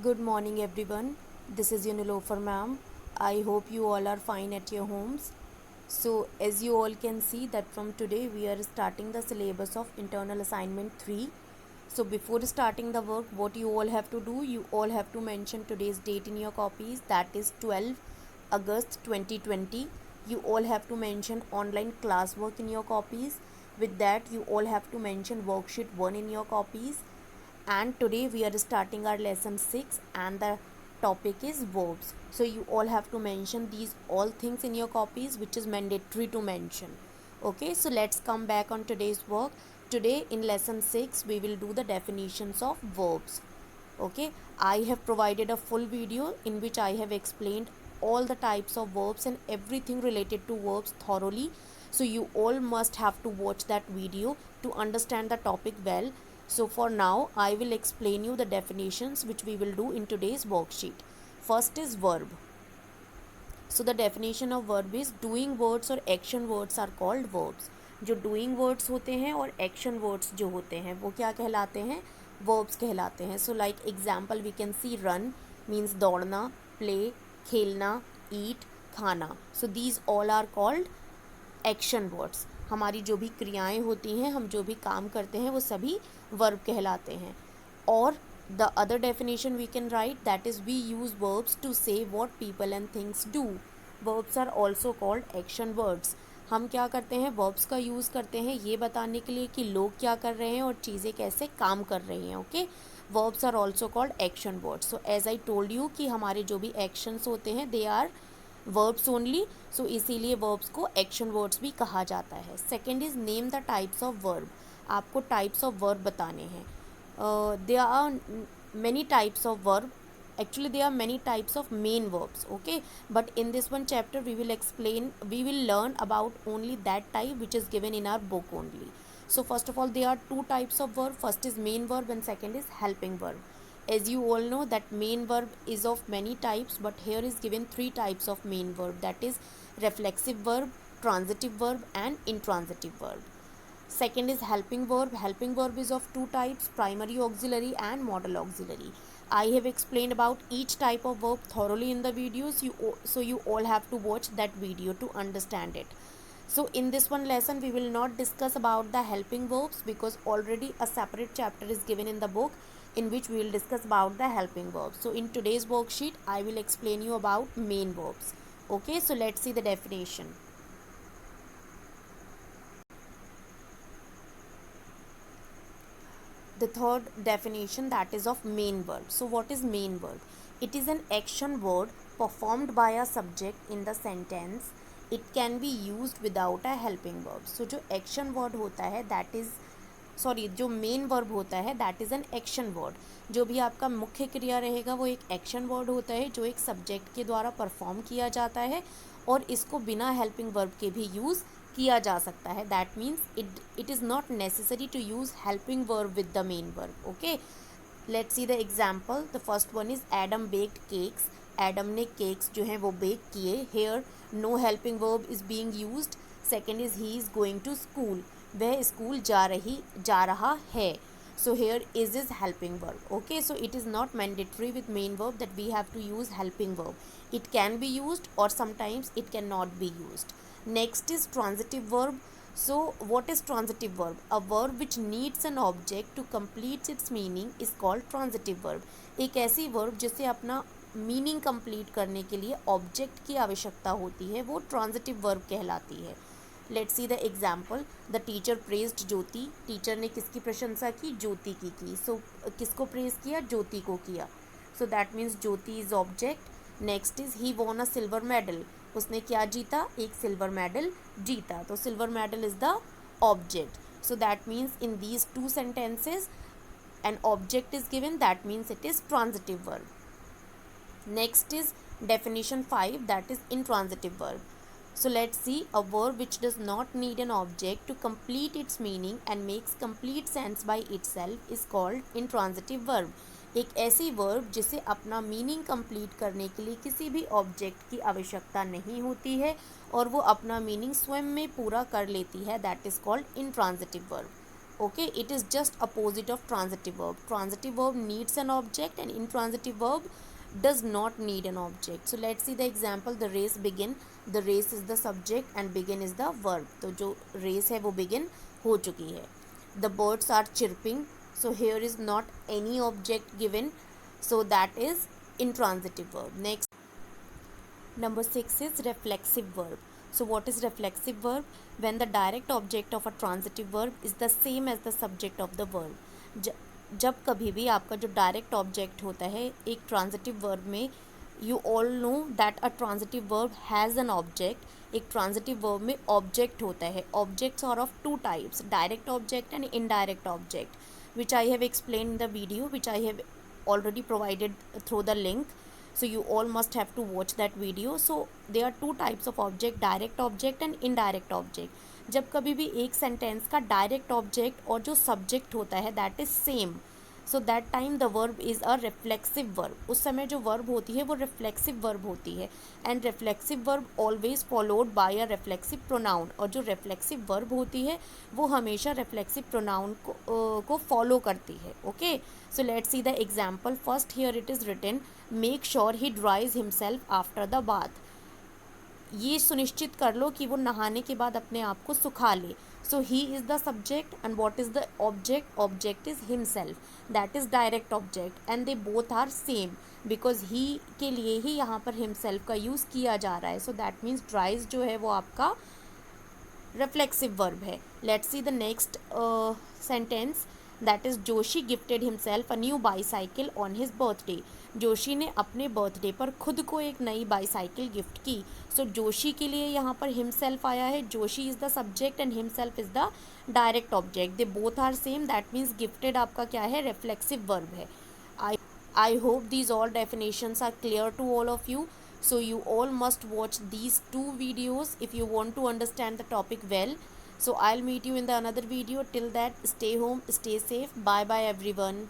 Good morning, everyone. This is Unilofer ma'am. I hope you all are fine at your homes. So, as you all can see that from today we are starting the syllabus of internal assignment 3. So, before starting the work, what you all have to do, you all have to mention today's date in your copies, that is 12 August 2020. You all have to mention online classwork in your copies. With that, you all have to mention worksheet 1 in your copies, and today we are starting our lesson 6 and the topic is verbs. So you all have to mention these all things in your copies, which is mandatory to mention. Okay, so let's come back on today's work. Today in lesson 6 we will do the definitions of verbs. Okay, I have provided a full video in which I have explained all the types of verbs and everything related to verbs thoroughly, so you all must have to watch that video to understand the topic well. So for now I will explain you the definitions which we will do in today's worksheet. First is verb. So the definition of verb is doing words or action words are called verbs. जो doing words होते हैं और action words जो होते हैं वो क्या कहलाते हैं? Verbs कहलाते हैं. So like example we can see run means दौड़ना, play खेलना, eat खाना. So these all are called action words. हमारी जो भी क्रियाएं होती हैं, हम जो भी काम करते हैं वो सभी verb कहलाते हैं. और the other definition we can write, that is we use verbs to say what people and things do. Verbs are also called action words. हम क्या करते हैं, verbs का यूज़ करते हैं ये बताने के लिए कि लोग क्या कर रहे हैं और चीज़ें कैसे काम कर रही हैं. Okay, verbs are also called action words. So as I told you कि हमारे जो भी actions होते हैं they are verbs only. So इसीलिए verbs को action words भी कहा जाता है. Second is name the types of verb. आपको types of verb बताने हैं. There are many types of verb. Actually there are many types of main verbs. Okay, but in this one chapter we will learn about only that type which is given in our book only. So first of all there are two types of verb. First is main verb and second is helping verb. As you all know that main verb is of many types, but here is given three types of main verb, that is reflexive verb, transitive verb and intransitive verb. Second is helping verb. Helping verb is of two types, primary auxiliary and modal auxiliary. I have explained about each type of verb thoroughly in the videos, so you all have to watch that video to understand it. So in this one lesson we will not discuss about the helping verbs because already a separate chapter is given in the book in which we will discuss about the helping verbs. So in today's worksheet I will explain you about main verbs. Okay, so let's see the definition. The third definition, that is of main verb. So what is main verb? It is an action word performed by a subject in the sentence. It can be used without a helping verb. So जो action word होता है जो main verb होता है that is an action word. जो भी आपका मुख्य क्रिया रहेगा वो एक एक्शन वर्ड होता है जो एक सब्जेक्ट के द्वारा परफॉर्म किया जाता है और इसको बिना हेल्पिंग वर्ब के भी यूज़ किया जा सकता है. That means it is not necessary to use helping verb with the main verb. Okay, let's see the example. The first one is Adam baked cakes. Adam ने केक्स जो हैं वो बेक किए. Here no helping verb is being used. Second is he is going to school. वह school जा रहा है. So here is helping verb. Okay, so it is not mandatory with main verb that we have to use helping verb. It can be used or sometimes it cannot be used. Next is transitive verb. So what is transitive verb? A verb which needs an object to complete its meaning is called transitive verb. एक ऐसी verb जिसे अपना meaning complete करने के लिए object की आवश्यकता होती है वो ट्रांजिटिव वर्ब कहलाती है. Let's see the example. The teacher praised Jyoti. Teacher ने किसकी प्रशंसा की? ज्योति की. सो किसको प्रेज किया? ज्योति को किया. So that means Jyoti is object. Next is he won a silver medal. उसने क्या जीता? एक सिल्वर मेडल जीता. तो silver medal is the object. So that means in these two sentences an object is given, that means it is transitive verb. Next is definition 5, that is intransitive verb. So let's see. A verb which does not need an object to complete its meaning and makes complete sense by itself is called intransitive verb. एक ऐसी verb जिसे अपना meaning complete करने के लिए किसी भी object की आवश्यकता नहीं होती है और वो अपना मीनिंग स्वयं में पूरा कर लेती है, that is called intransitive verb. Okay, it is just opposite of transitive verb. Transitive verb needs an object and intransitive verb does not need an object. So let's see the example. The race begin. The race is the subject and begin is the verb. तो जो race है वो begin हो चुकी है. The birds are chirping. So here is not any object given. So that is intransitive verb. Next, number 6 is reflexive verb. So what is reflexive verb? When the direct object of a transitive verb is the same as the subject of the verb. जब कभी भी आपका जो direct object होता है एक transitive verb में, you all know that a transitive verb has an object. एक ट्रांजिटिव वर्ब में ऑब्जेक्ट होता है. Objects are of two types, direct object and indirect object, which I have explain in the video which I have already provided through the link. So you all must have to watch that video. So there are two types of object, direct object and indirect object. जब कभी भी एक sentence का direct object और जो subject होता है that is same, so that time the verb is a reflexive verb. उस समय जो वर्ब होती है वो रिफ्लेक्सिव वर्ब होती है. And reflexive verb always followed by a reflexive pronoun. और जो रिफ्लेक्सिव वर्ब होती है वो हमेशा रिफ्लेक्सिव प्रोनाउन को फॉलो करती है. Okay, so let's see the example. First here it is written, make sure he dries himself after the bath. ये सुनिश्चित कर लो कि वो नहाने के बाद अपने आप को सुखा ले. So he is the subject and what is the object? Object is himself, that is direct object and they both are same because he के लिए ही यहाँ पर हिमसेल्फ का यूज़ किया जा रहा है. सो दैट मीन्स ड्राइज जो है वो आपका रिफ्लेक्सिव वर्ब है. Let's see the next sentence, that is Joshi gifted himself a new bicycle on his birthday. Joshi ने अपने बर्थडे पर खुद को एक नई बाईसाइकिल गिफ्ट की. सो जोशी के लिए यहाँ पर हिमसेल्फ आया है. Joshi is the subject and himself is the direct object. They both are same, that means gifted आपका क्या है? रिफ्लेक्सिव वर्ब है. I hope these all definitions are clear to all of you. So you all must watch these two videos if you want to understand the topic well. So I'll meet you in the another video. Till that, stay home, stay safe. Bye bye everyone.